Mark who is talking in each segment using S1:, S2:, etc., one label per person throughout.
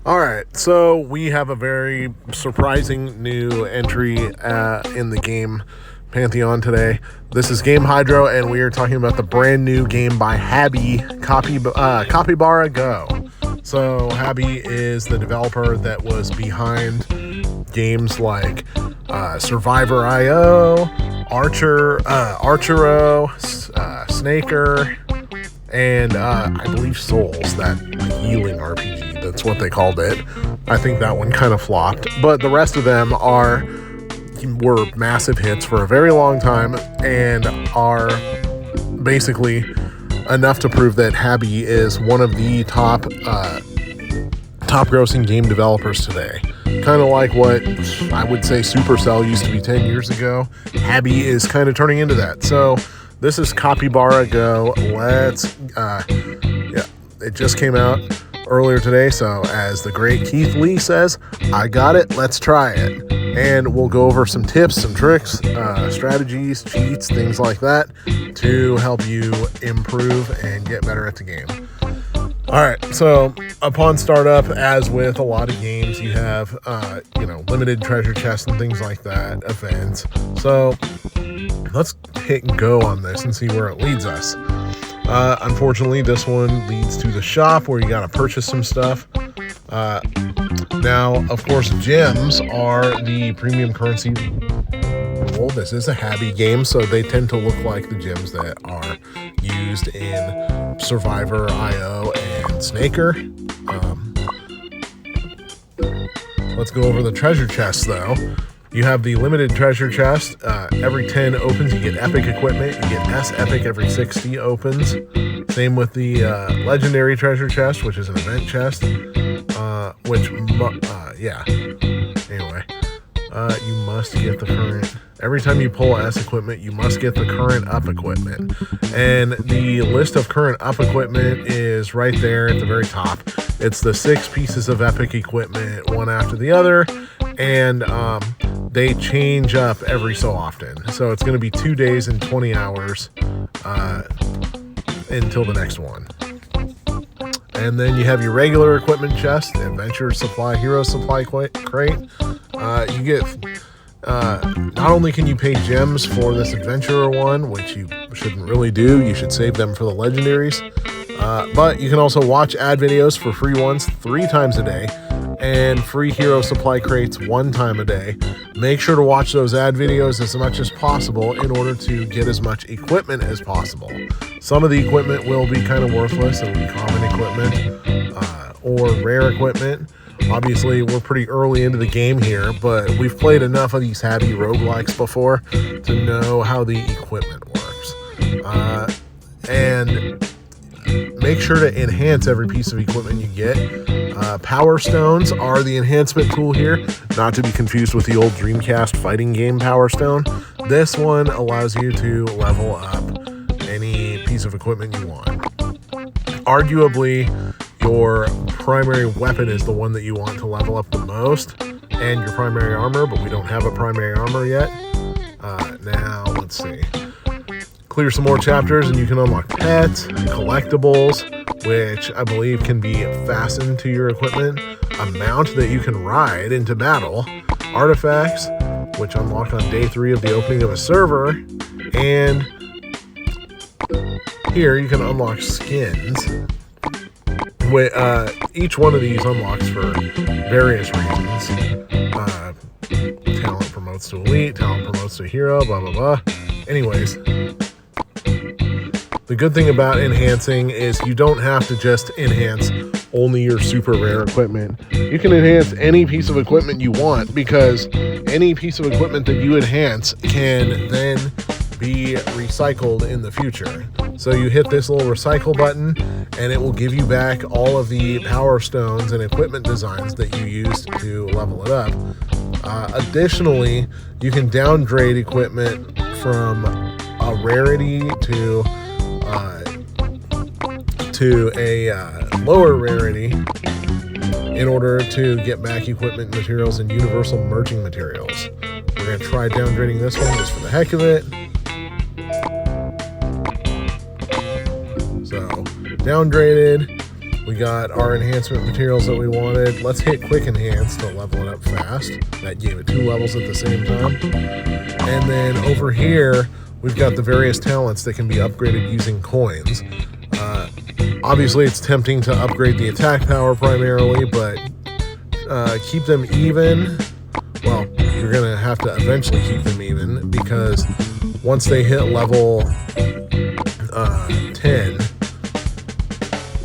S1: All right, so we have a very surprising new entry in the game Pantheon today. This is Game Hydro, and we are talking about the brand new game by Habby, Capybara Go. So Habby is the developer that was behind games like Survivor.io, Archero, Snaker, and I believe Souls, that healing RPG. That's what they called it. I think that one kind of flopped, but the rest of them were massive hits for a very long time and are basically enough to prove that Habby is one of the top grossing game developers today. Kind of like what I would say Supercell used to be 10 years ago. Habby is kind of turning into that. So this is Capybara Go. It just came out earlier today, so as the great Keith Lee says, I got it, let's try it. And we'll go over some tips, some tricks, strategies, cheats, things like that to help you improve and get better at the game. Alright, so upon startup, as with a lot of games, you have limited treasure chests and things like that, events. So let's hit go on this and see where it leads us. Unfortunately, this one leads to the shop where you gotta purchase some stuff. Now, of course, gems are the premium currency. Well, this is a Habby game, so they tend to look like the gems that are used in Survivor.io and Snaker. Let's go over the treasure chests, though. You have the limited treasure chest. Every 10 opens, you get epic equipment. You get S epic every 60 opens. Same with the legendary treasure chest, which is an event chest. Anyway, you must get the current. Every time you pull S equipment, you must get the current up equipment. And the list of current up equipment is right there at the very top. It's the 6 pieces of epic equipment, one after the other. And they change up every so often. So it's going to be 2 days and 20 hours until the next one. And then you have your regular equipment chest, adventure supply, hero supply crate. You get, not only can you pay gems for this adventurer one, which you shouldn't really do, you should save them for the legendaries. But you can also watch ad videos for free ones 3 times a day. And free hero supply crates 1 time a day. Make sure to watch those ad videos as much as possible in order to get as much equipment as possible. Some of the equipment will be kind of worthless. It'll be common equipment or rare equipment. Obviously, we're pretty early into the game here, but we've played enough of these Habby roguelikes before to know how the equipment works. And make sure to enhance every piece of equipment you get. Power Stones are the enhancement tool here, not to be confused with the old Dreamcast fighting game Power Stone. This one allows you to level up any piece of equipment you want. Arguably, your primary weapon is the one that you want to level up the most, and your primary armor, but we don't have a primary armor yet. Now, let's see. Clear some more chapters and you can unlock pets, collectibles, which I believe can be fastened to your equipment, a mount that you can ride into battle, artifacts, which unlock on day 3 of the opening of a server, and here you can unlock skins. Each one of these unlocks for various reasons. Talent promotes to elite, talent promotes to hero, blah, blah, blah. Anyways, the good thing about enhancing is you don't have to just enhance only your super rare equipment. You can enhance any piece of equipment you want, because any piece of equipment that you enhance can then be recycled in the future. So you hit this little recycle button and it will give you back all of the power stones and equipment designs that you used to level it up. Additionally, you can downgrade equipment from a rarity to a lower rarity in order to get back equipment materials and universal merging materials. We're going to try downgrading this one just for the heck of it. So, downgraded. We got our enhancement materials that we wanted. Let's hit quick enhance to level it up fast. That gave it 2 levels at the same time. And then over here, we've got the various talents that can be upgraded using coins. Obviously, it's tempting to upgrade the attack power primarily, but keep them even. Well, you're going to have to eventually keep them even, because once they hit level 10,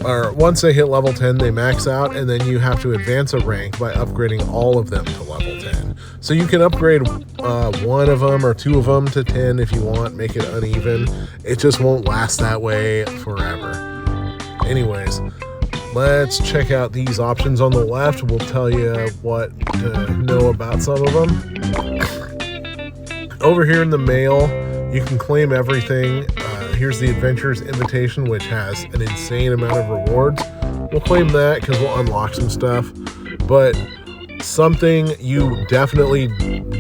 S1: or once they hit level 10, they max out, and then you have to advance a rank by upgrading all of them to level 10. So you can upgrade one of them or 2 of them to 10 if you want, make it uneven. It just won't last that way forever. Anyways, let's check out these options on the left. We'll tell you what to know about some of them. Over here in the mail, you can claim everything. Here's the Adventurer's Invitation, which has an insane amount of rewards. We'll claim that because we'll unlock some stuff. But something you definitely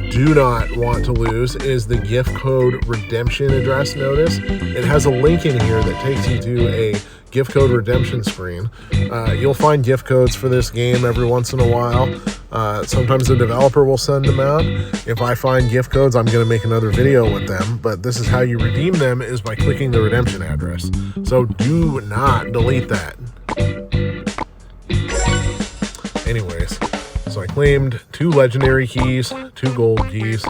S1: do not want to lose is the gift code redemption address notice. It has a link in here that takes you to a gift code redemption screen. You'll find gift codes for this game every once in a while. Sometimes the developer will send them out. If I find gift codes, I'm going to make another video with them, but this is how you redeem them, is by clicking the redemption address. So do not delete that. Anyways, so I claimed 2 legendary keys, 2 gold keys,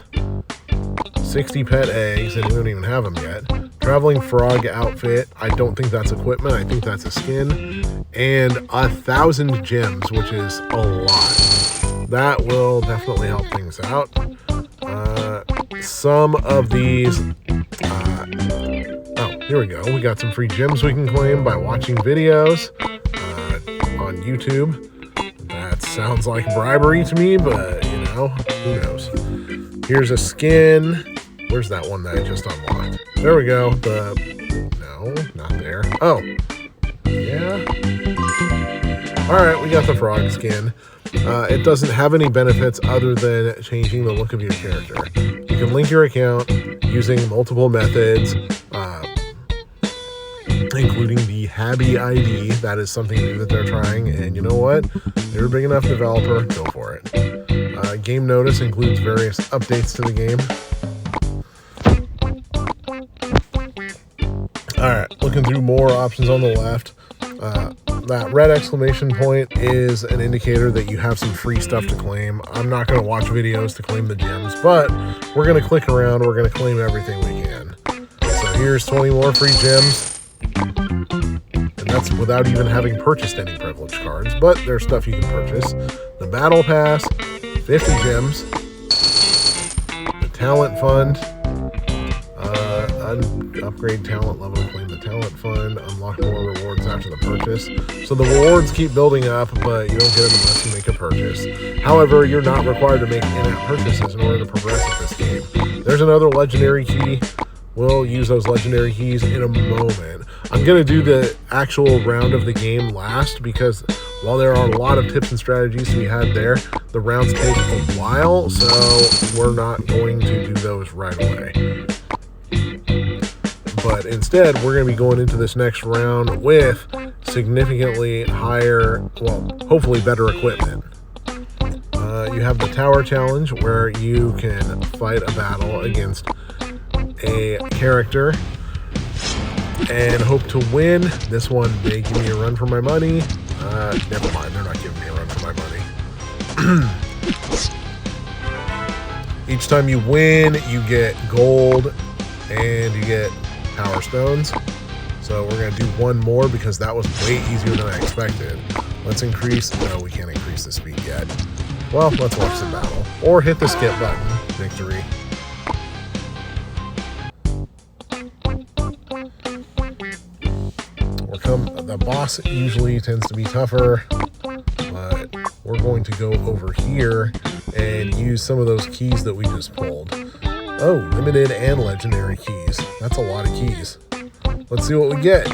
S1: 60 pet eggs, and we don't even have them yet. Traveling frog outfit, I don't think that's equipment, I think that's a skin, and 1,000 gems, which is a lot. That will definitely help things out. Some of these, oh, here we go. We got some free gems we can claim by watching videos on YouTube. That sounds like bribery to me, but you know, who knows. Here's a skin. Where's that one that I just unlocked? There we go. No, not there. Oh, yeah. All right, we got the frog skin. It doesn't have any benefits other than changing the look of your character. You can link your account using multiple methods, including the Habby ID. That is something new that they're trying, and you know what? They're a big enough developer. Go for it. Game notice includes various updates to the game. Alright, looking through more options on the left. That red exclamation point is an indicator that you have some free stuff to claim. I'm not going to watch videos to claim the gems, but we're going to click around. We're going to claim everything we can. So here's 20 more free gems. And that's without even having purchased any privilege cards, but there's stuff you can purchase. The Battle Pass, 50 gems. The Talent Fund. Upgrade talent level, claim the talent fund, unlock more rewards after the purchase. So the rewards keep building up, but you don't get them unless you make a purchase. However, you're not required to make in-app purchases in order to progress at this game. There's another legendary key. We'll use those legendary keys in a moment. I'm going to do the actual round of the game last, because while there are a lot of tips and strategies to be had there, the rounds take a while, so we're not going to do those right away. But instead, we're going to be going into this next round with significantly higher, well, hopefully better equipment. You have the Tower Challenge, where you can fight a battle against a character and hope to win. This one, they give me a run for my money. Never mind, they're not giving me a run for my money. Each time you win, you get gold and you get Power Stones. So we're going to do one more because that was way easier than I expected. Let's increase. No, we can't increase the speed yet. Well, let's watch the battle. Or hit the skip button. Victory. The boss usually tends to be tougher, but we're going to go over here and use some of those keys that we just pulled. Oh, limited and legendary keys. That's a lot of keys. Let's see what we get.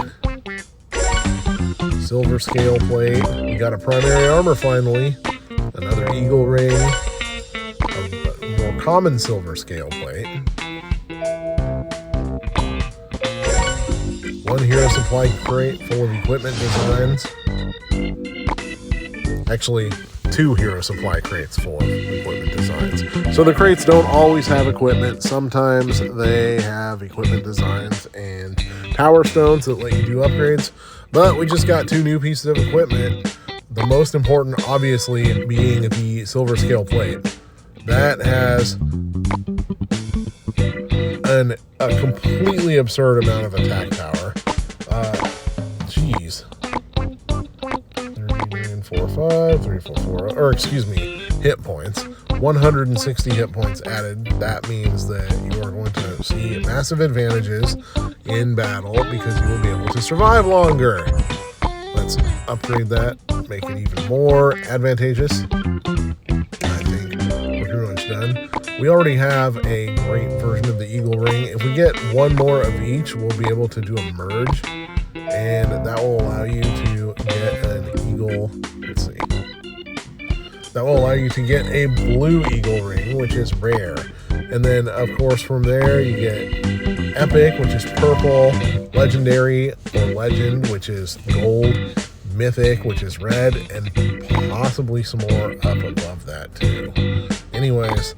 S1: Silver scale plate. We got a primary armor finally. Another eagle ring. A more common silver scale plate. One hero supply crate full of equipment designs. Actually, 2 hero supply crates full of equipment designs. So the crates don't always have equipment. Sometimes they have equipment designs and power stones that let you do upgrades. But we just got 2 new pieces of equipment. The most important, obviously, being the silver scale plate. That has a completely absurd amount of attack power. Jeez. hit points. 160 hit points added. That means that you are going to see massive advantages in battle because you will be able to survive longer. Let's upgrade that, make it even more advantageous. I think we're pretty much done. We already have a great version of the Eagle Ring. If we get 1 more of each, we'll be able to do a merge, and that will allow you to get an eagle. Let's see. That will allow you to get a blue Eagle Ring, which is rare. And then, of course, from there, you get Epic, which is purple, Legendary or Legend, which is gold, Mythic, which is red, and possibly some more up above that, too. Anyways,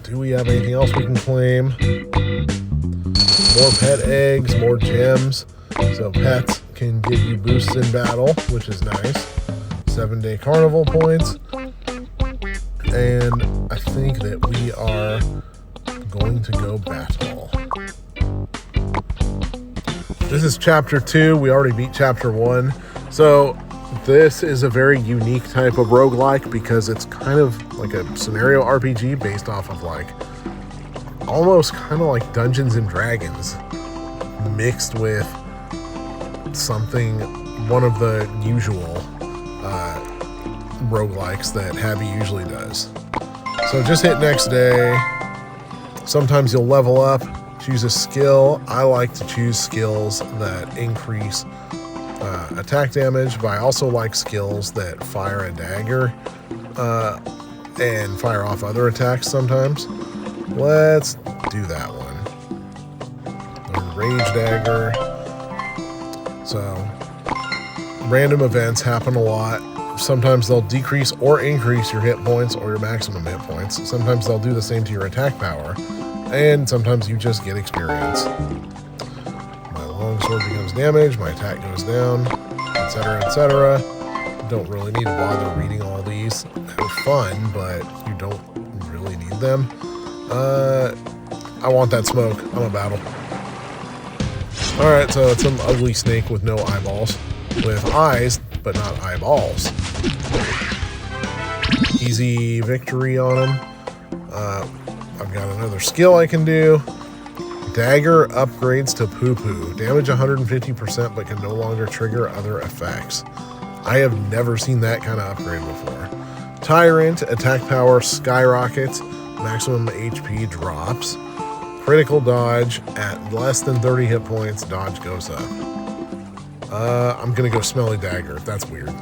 S1: do we have anything else we can claim? More pet eggs, more gems. So pets can give you boosts in battle, which is nice. 7-day carnival points. And I think that we are going to go battle. This is chapter 2. We already beat chapter 1. So this is a very unique type of roguelike because it's kind of like a scenario RPG based off of like almost kind of like Dungeons and Dragons mixed with something, one of the usual roguelikes that Happy usually does. So just hit next day. Sometimes you'll level up, choose a skill. I like to choose skills that increase attack damage, but I also like skills that fire a dagger and fire off other attacks sometimes. Let's do that one. The Rage Dagger. So, random events happen a lot. Sometimes they'll decrease or increase your hit points or your maximum hit points. Sometimes they'll do the same to your attack power. And sometimes you just get experience. My longsword becomes damage, my attack goes down, etc., etc. Don't really need to bother reading all these. They're fun, but you don't really need them. I want that smoke. I'm a battle. Alright, so it's an ugly snake with no eyeballs. With eyes, but not eyeballs. Easy victory on him. I've got another skill I can do. Dagger upgrades to poo-poo. Damage 150%, but can no longer trigger other effects. I have never seen that kind of upgrade before. Tyrant, attack power skyrockets. Maximum HP drops. Critical dodge at less than 30 hit points. Dodge goes up. I'm going to go Smelly Dagger. That's weird.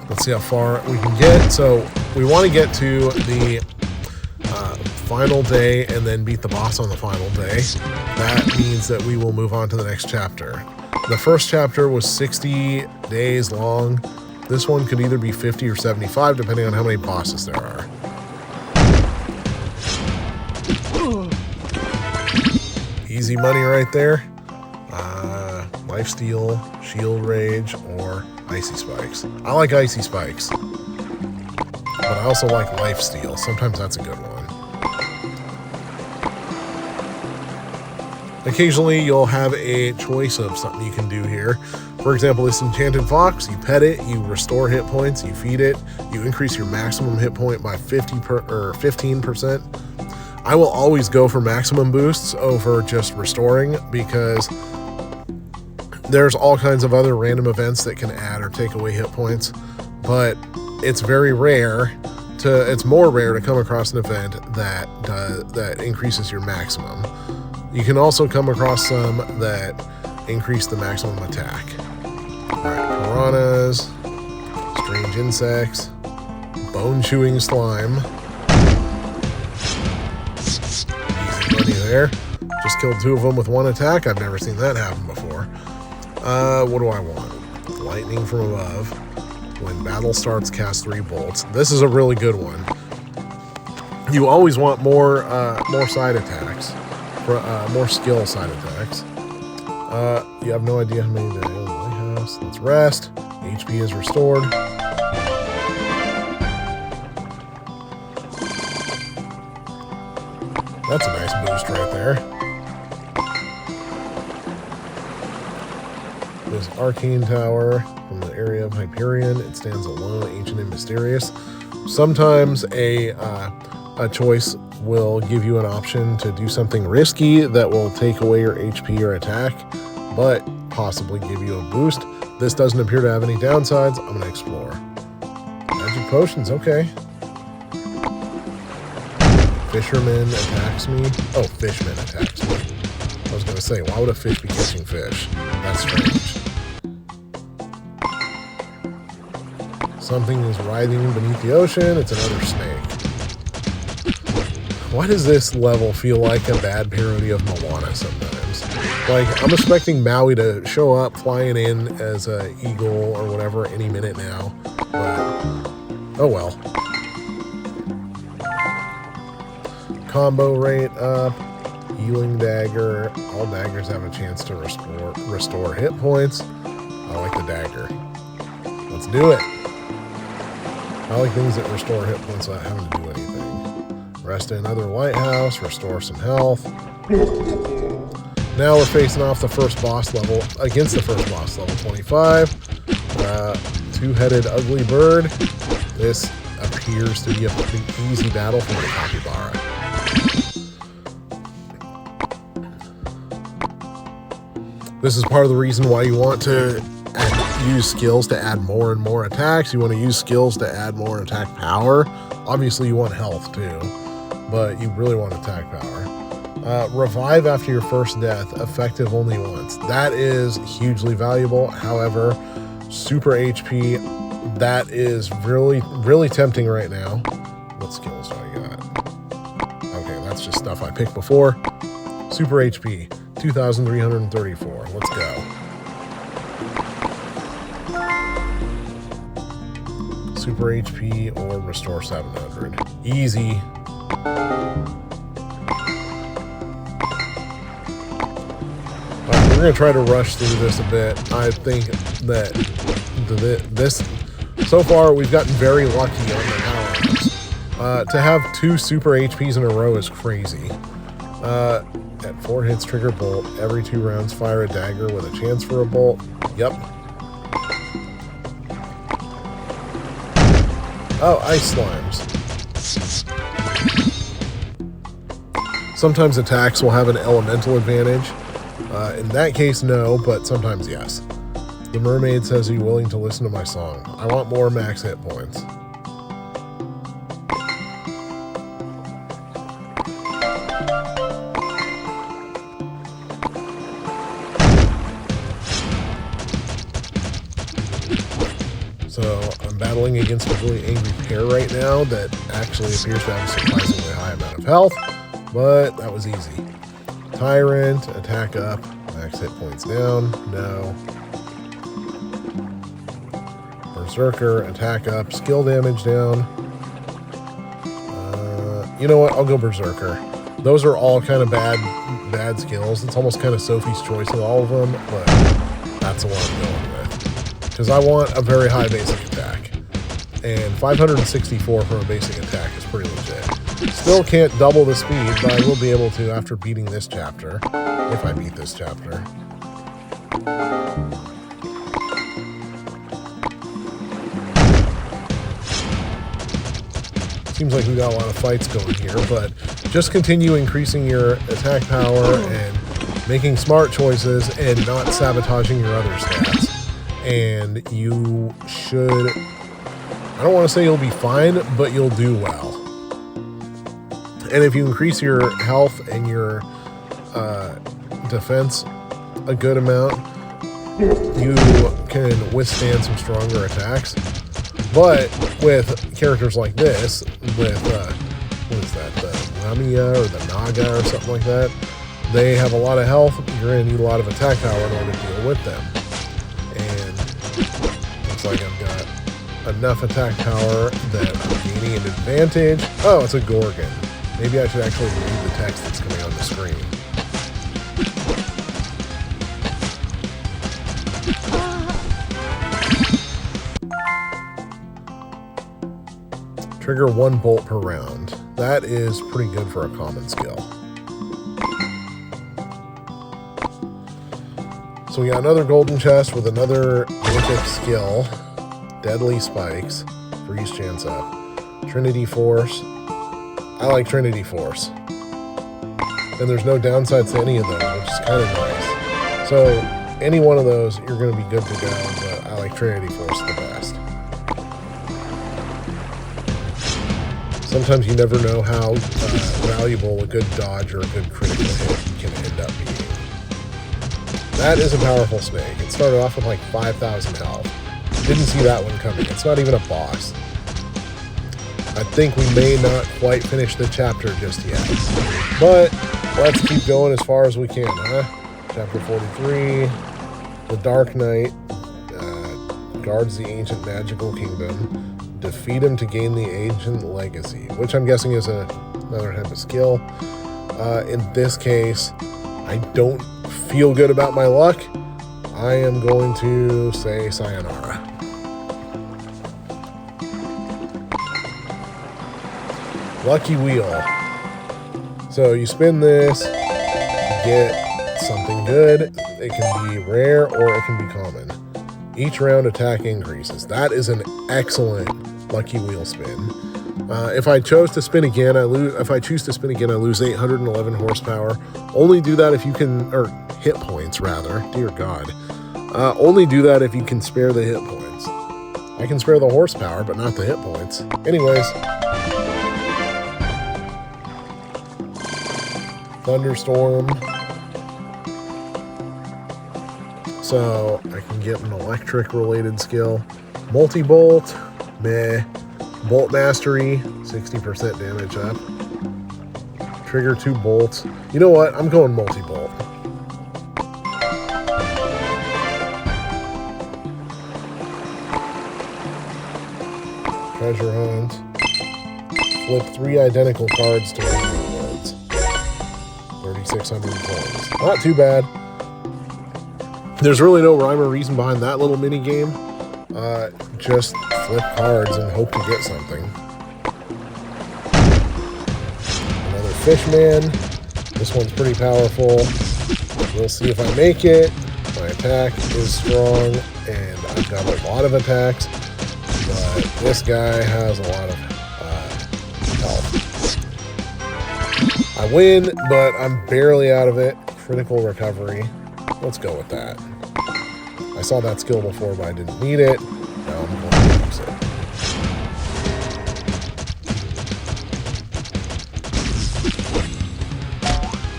S1: Let's see how far we can get. So we want to get to the final day and then beat the boss on the final day. That means that we will move on to the next chapter. The first chapter was 60 days long. This one could either be 50 or 75, depending on how many bosses there are. Easy money right there. Lifesteal, Shield Rage, or Icy Spikes. I like Icy Spikes, but I also like Lifesteal. Sometimes that's a good one. Occasionally, you'll have a choice of something you can do here. For example, this Enchanted Fox, you pet it, you restore hit points, you feed it, you increase your maximum hit point by 15%. I will always go for maximum boosts over just restoring because there's all kinds of other random events that can add or take away hit points, but it's very rare it's more rare to come across an event that increases your maximum. You can also come across some that increase the maximum attack. Alright, piranhas, strange insects, bone-chewing slime. Easy money there. Just killed 2 of them with 1 attack. I've never seen that happen before. What do I want? lightning from above. When battle starts, cast 3 bolts. This is a really good one. You always want more side attacks, more skill side attacks. You have no idea how many there are in the lighthouse. Let's rest. HP is restored. That's a nice boost right there. This Arcane Tower from the area of Hyperion. It stands alone, ancient and mysterious. Sometimes a choice will give you an option to do something risky that will take away your HP or attack, but possibly give you a boost. This doesn't appear to have any downsides. I'm going to explore. Magic potions, okay. Fisherman attacks me. Oh, fishman attacks me. I was going to say, why would a fish be catching fish? That's strange. Something is writhing beneath the ocean. It's another snake. Why does this level feel like a bad parody of Moana sometimes? Like, I'm expecting Maui to show up flying in as an eagle or whatever any minute now. But, oh well. Combo rate up. Healing dagger. All daggers have a chance to restore hit points. I like the dagger. Let's do it. I like things that restore hit points without having to do anything. Rest in another lighthouse, restore some health. Now we're facing off the first boss level, against the first boss level, 25. Two-headed ugly bird. This appears to be a pretty easy battle for the Capybara. This is part of the reason why you want to use skills to add more and more attacks. You want to use skills to add more attack power. Obviously you want health too, but you really want attack power. Revive after your first death, effective only once. That is hugely valuable. However, super HP, that is really, really tempting right now. What skills do I got? Okay, that's just stuff I picked before. Super HP, 2,334. Let's go. Super HP or restore 700. Easy. We're going to try to rush through this a bit. I think that this, so far, we've gotten very lucky on the power-ups. To have 2 super HPs in a row is crazy. At 4 hits, trigger bolt. Every 2 rounds, fire a dagger with a chance for a bolt. Yep. Oh, ice slimes. Sometimes attacks will have an elemental advantage. In that case, no, but sometimes yes. The mermaid says, "Are you willing to listen to my song?" I want more max hit points. So I'm battling against a really angry pair right now that actually appears to have a surprisingly high amount of health, but that was easy. Tyrant, attack up, max hit points down, no. Berserker, attack up, skill damage down. You know what, I'll go Berserker. Those are all kind of bad skills. It's almost kind of Sophie's choice with all of them, but that's the one I'm going with. Because I want a very high basic attack. And 564 for a basic attack is pretty legit. Still can't double the speed, but I will be able to after beating this chapter. If I beat this chapter. Seems like we got a lot of fights going here, but just continue increasing your attack power and making smart choices and not sabotaging your other stats. And you should, I don't want to say you'll be fine, but you'll do well. And if you increase your health and your defense a good amount, you can withstand some stronger attacks. But with characters like this, with, what is that, the Lamia or the Naga or something like that, they have a lot of health. You're going to need a lot of attack power in order to deal with them. And looks like I've got enough attack power that I'm gaining an advantage. Oh, it's a Gorgon. Maybe I should actually read the text that's coming on the screen. Trigger 1 bolt per round. That is pretty good for a common skill. So we got another golden chest with another mythic skill. Deadly Spikes. Freeze chance up. Trinity Force. I like Trinity Force. And there's no downsides to any of those, which is kind of nice. So any one of those, you're going to be good to go, but I like Trinity Force the best. Sometimes you never know how valuable a good dodge or a good critical hit can end up being. That is a powerful snake. It started off with like 5,000 health. Didn't see that one coming. It's not even a boss. I think we may not quite finish the chapter just yet. But let's keep going as far as we can, huh? Chapter 43. The Dark Knight guards the ancient magical kingdom. Defeat him to gain the ancient legacy, which I'm guessing is another type of skill. In this case, I don't feel good about my luck. I am going to say sayonara. Lucky wheel. So you spin this, you get something good. It can be rare or it can be common. Each round attack increases. That is an excellent lucky wheel spin. If I chose to spin again, I lose. If I choose to spin again, I lose 811 horsepower. Only do that if you can, or hit points rather. Dear God. Only do that if you can spare the hit points. I can spare the horsepower, but not the hit points. Anyways. Thunderstorm. So I can get an electric related skill. Multi-bolt. Meh. Bolt mastery. 60% damage up. Trigger 2 bolts. You know what? I'm going multi-bolt. Treasure hunt. Flip 3 identical cards to win rewards. 3,600 coins. Not too bad. There's really no rhyme or reason behind that little mini game. Just flip cards and hope to get something. Another Fishman. This one's pretty powerful. We'll see if I make it. My attack is strong, and I've got a lot of attacks. But this guy has a lot of health. I win, but I'm barely out of it. Critical recovery. Let's go with that. I saw that skill before, but I didn't need it. Now I'm going to use it.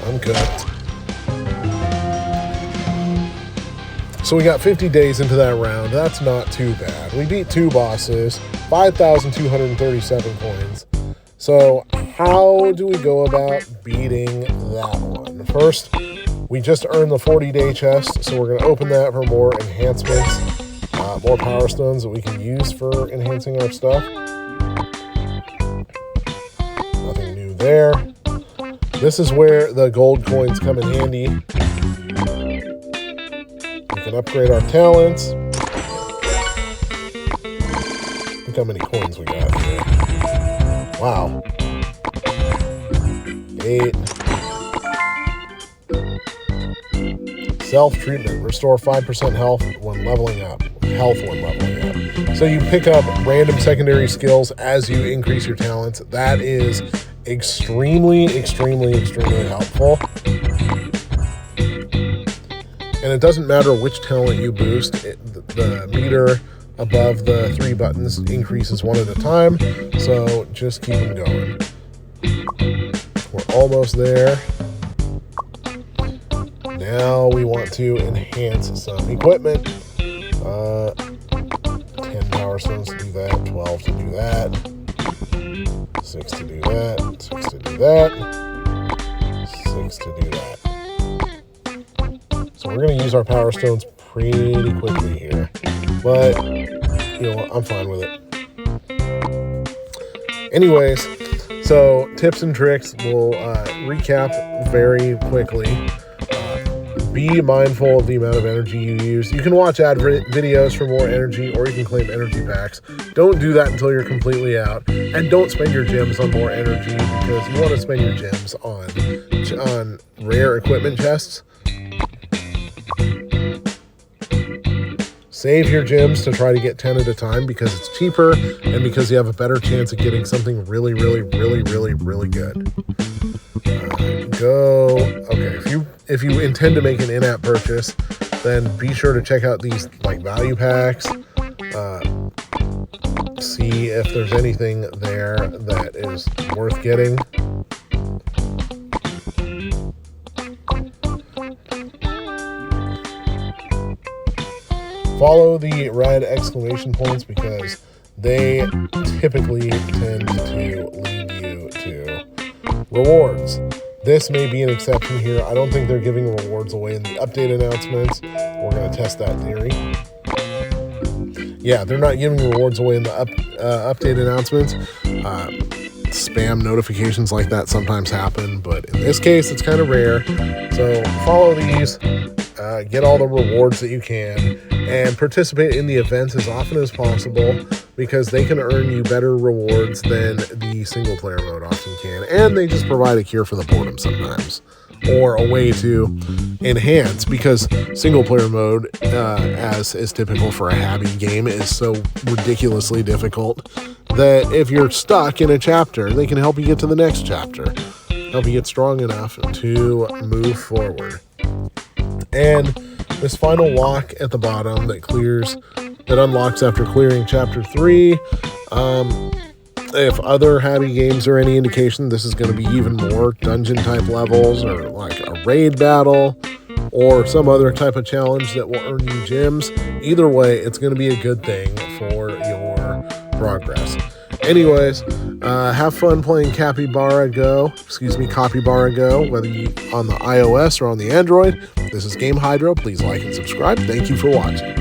S1: I'm cooked. So we got 50 days into that round. That's not too bad. We beat 2 bosses, 5,237 coins. So how do we go about beating that one? First, we just earned the 40-day chest, so we're going to open that for more enhancements, more power stones that we can use for enhancing our stuff. Nothing new there. This is where the gold coins come in handy. We can upgrade our talents. Look how many coins we got here. Wow. 8. Self-treatment. Restore 5% health when leveling up. So you pick up random secondary skills as you increase your talents. That is extremely, extremely, extremely helpful. And it doesn't matter which talent you boost. The meter above the 3 buttons increases one at a time. So just keep them going. We're almost there. Now we want to enhance some equipment. 10 power stones to do that, 12 to do that, 6 to do that, 6 to do that, 6 to do that. So we're going to use our power stones pretty quickly here. But I'm fine with it. Anyways, so tips and tricks, we'll recap very quickly. Be mindful of the amount of energy you use. You can watch ad videos for more energy, or you can claim energy packs. Don't do that until you're completely out. And don't spend your gems on more energy, because you want to spend your gems on rare equipment chests. Save your gems to try to get 10 at a time, because it's cheaper and because you have a better chance of getting something really, really, really, really, really good. If you intend to make an in-app purchase, then be sure to check out these like value packs. See if there's anything there that is worth getting. Follow the red exclamation points, because they typically tend to lead you to rewards. This may be an exception here. I don't think they're giving rewards away in the update announcements. We're going to test that theory. Yeah, they're not giving rewards away in the update announcements. Spam notifications like that sometimes happen, but in this case, it's kind of rare. So follow these, get all the rewards that you can, and participate in the events as often as possible, because they can earn you better rewards than the single player mode often can. And they just provide a cure for the boredom sometimes, or a way to enhance, because single player mode, as is typical for a habby game, is so ridiculously difficult that if you're stuck in a chapter, they can help you get to the next chapter, help you get strong enough to move forward. And this final lock at the bottom that unlocks after clearing chapter 3. If other Habby games are any indication, this is going to be even more dungeon type levels, or like a raid battle, or some other type of challenge that will earn you gems. Either way, it's going to be a good thing for your progress. Anyways, have fun playing Capybara Go, whether you on the iOS or on the Android. This is Game Hydro. Please like and subscribe. Thank you for watching.